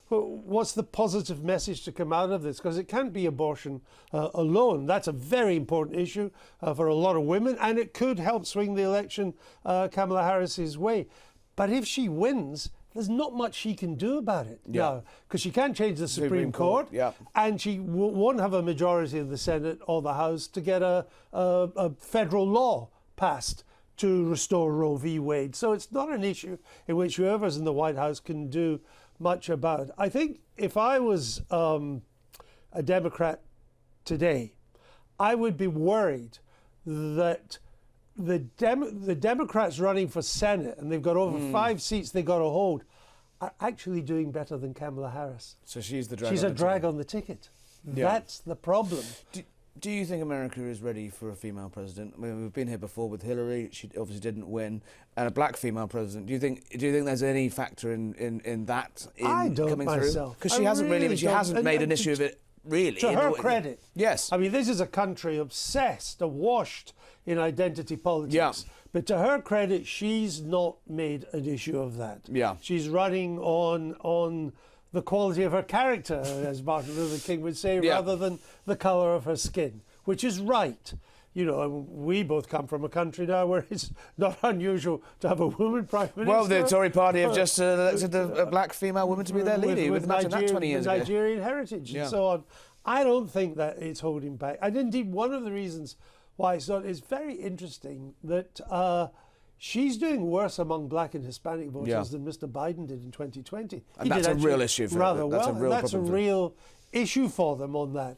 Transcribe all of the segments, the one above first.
what's the positive message to come out of this? Because it can't be abortion alone. That's a very important issue for a lot of women, and it could help swing the election Kamala Harris's way. But if she wins, there's not much she can do about it now, because she can't change the Supreme Court, and she won't have a majority in the Senate or the House to get a federal law passed to restore Roe v. Wade. So it's not an issue in which whoever's in the White House can do much about. I think if I was a Democrat today, I would be worried that the Democrats running for Senate, and they've got over 5 seats they've got to hold, are actually doing better than Kamala Harris. So she's the drag. She's a drag on the ticket. That's the problem. Do you think America is ready for a female president? I mean, we've been here before with Hillary. She obviously didn't win, and a black female president. Do you think there's any factor in that I don't coming myself. Because she hasn't really. She hasn't made an issue of it. Really, to her credit. Yes. I mean, this is a country obsessed, awashed in identity politics. Yeah. But to her credit, she's not made an issue of that. Yeah. She's running on the quality of her character, as Martin Luther King would say, rather than the colour of her skin, which is right. You know, we both come from a country now where it's not unusual to have a woman prime minister. Well, the Tory party have just elected a black female woman to be their leader. With imagine that 20 years ago. Nigerian heritage and so on. I don't think that it's holding back. And indeed, one of the reasons why it's very interesting that she's doing worse among black and Hispanic voters than Mr. Biden did in 2020. And that's a real issue for them. That's a real issue for them on that.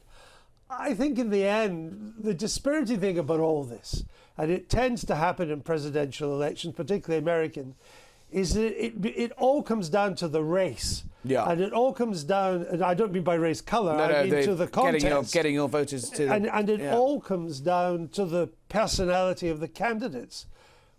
I think in the end, the dispiriting thing about all this, and it tends to happen in presidential elections, particularly American, is that it all comes down to the race. Yeah. And it all comes down, and I don't mean by race colour, I mean to the contest. Getting your voters to... And it all comes down to the personality of the candidates.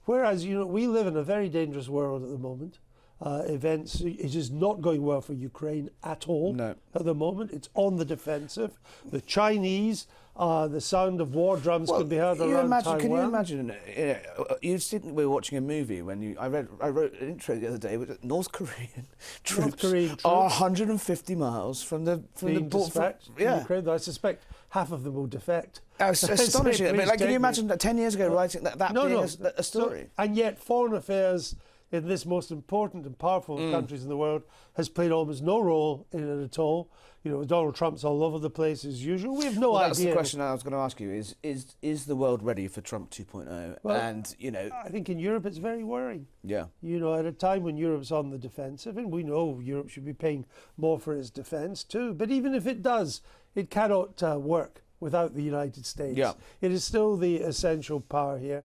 Whereas, you know, we live in a very dangerous world at the moment. It is not going well for Ukraine at all at the moment. It's on the defensive. The Chinese, the sound of war drums can be heard around Taiwan. Can you imagine? We were watching a movie when I wrote an intro the other day. North Korean troops are 150 miles from the border. Ukraine. I suspect half of them will defect. It's astonishing. But can you imagine 10 years ago writing that being a story? And yet, foreign affairs in this most important and powerful of countries in the world has played almost no role in it at all. You know, Donald Trump's all over the place as usual. We have no idea. That's the question I was going to ask you: is the world ready for Trump 2.0? Well, and you know, I think in Europe it's very worrying. Yeah. You know, at a time when Europe's on the defensive, and we know Europe should be paying more for its defence too. But even if it does, it cannot work without the United States. Yeah. It is still the essential power here.